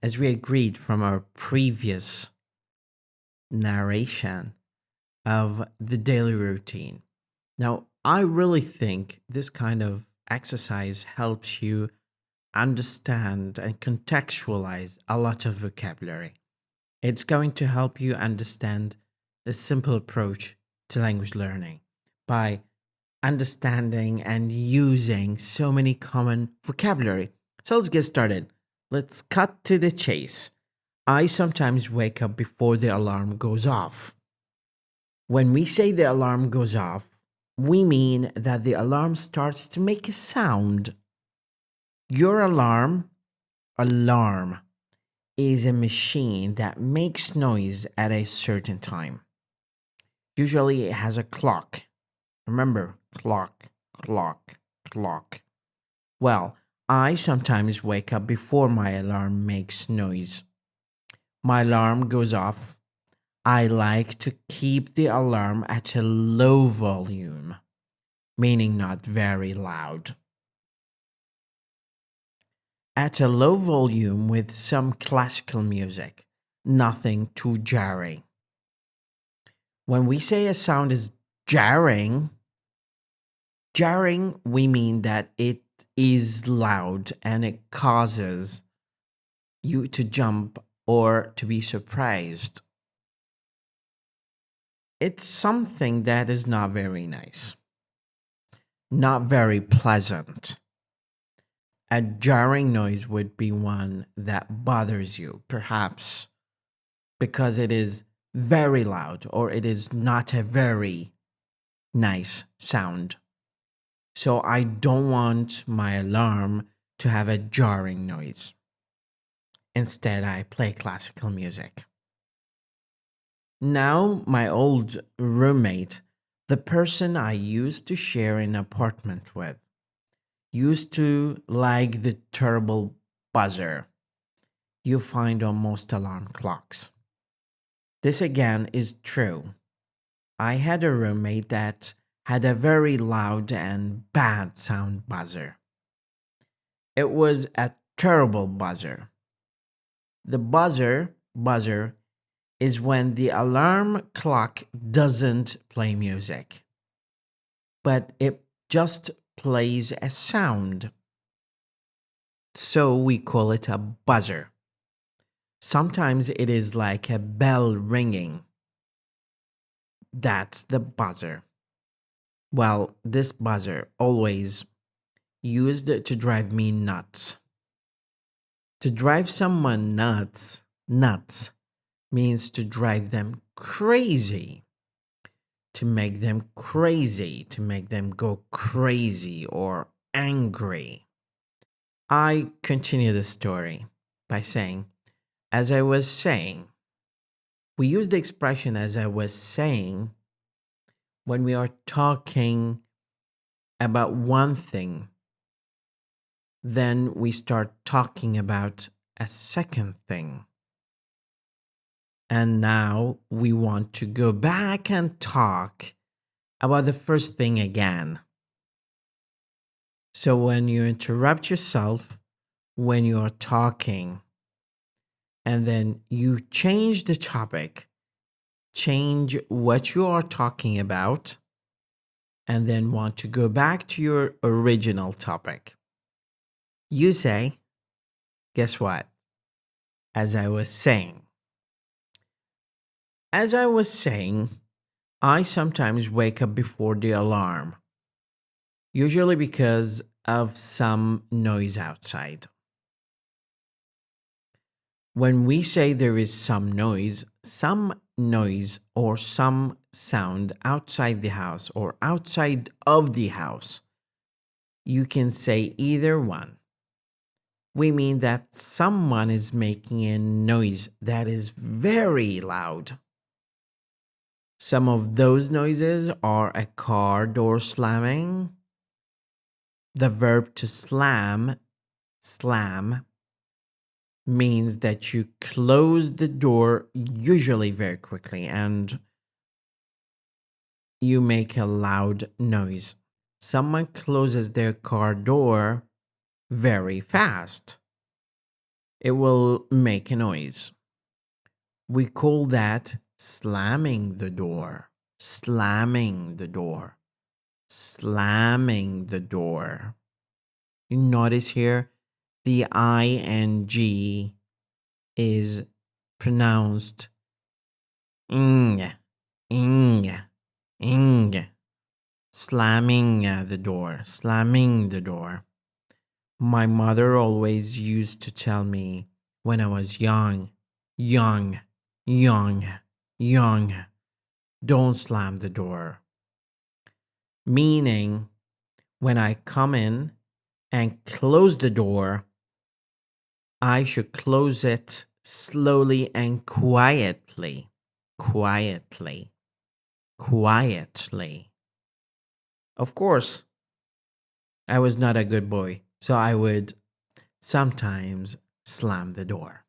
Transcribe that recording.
as we agreed from our previous narration of the daily routine. Now, I really think this kind of exercise helps you understand and contextualize a lot of vocabulary. It's going to help you understand the simple approach to language learning by understanding and using so many common vocabulary. So let's get started. Let's cut to the chase. I sometimes wake up before the alarm goes off. When we say the alarm goes off, we mean that the alarm starts to make a sound. Your alarm is a machine that makes noise at a certain time. Usually it has a clock. Remember, clock, clock, clock. Well, I sometimes wake up before my alarm makes noise. My alarm goes off. I like to keep the alarm at a low volume, meaning not very loud. At a low volume with some classical music, nothing too jarring. When we say a sound is jarring, we mean that it is loud and it causes you to jump or to be surprised. It's something that is not very nice, not very pleasant. A jarring noise would be one that bothers you, perhaps because it is very loud or it is not a very nice sound. So I don't want my alarm to have a jarring noise. Instead, I play classical music. Now, my old roommate, the person I used to share an apartment with, used to like the terrible buzzer you find on most alarm clocks. This again is true. I had a roommate that had a very loud and bad sound buzzer. It was a terrible buzzer. The buzzer is when the alarm clock doesn't play music, but it just plays a sound. So we call it a buzzer. Sometimes it is like a bell ringing. That's the buzzer. Well, this buzzer always used to drive me nuts. To drive someone nuts means to drive them crazy. To make them crazy, to make them go crazy or angry. I continue the story by saying, as I was saying, we use the expression as I was saying when we are talking about one thing. Then we start talking about a second thing. And now we want to go back and talk about the first thing again. So when you interrupt yourself when you are talking, and then you change the topic, change what you are talking about, and then want to go back to your original topic. You say, guess what? As I was saying, I sometimes wake up before the alarm, usually because of some noise outside. When we say there is some noise or some sound outside the house or outside of the house, you can say either one. We mean that someone is making a noise that is very loud. Some of those noises are a car door slamming, the verb to slam means that you close the door usually very quickly and you make a loud noise. Someone closes their car door very fast. it will make a noise. We call that slamming the door. Slamming the door. Slamming the door. You notice here the ing is pronounced ing, ing, ing. Slamming the door, slamming the door. My mother always used to tell me when I was young, young, young, young, don't slam the door. Meaning, when I come in and close the door, I should close it slowly and quietly. Quietly. Quietly. Of course, I was not a good boy, so I would sometimes slam the door.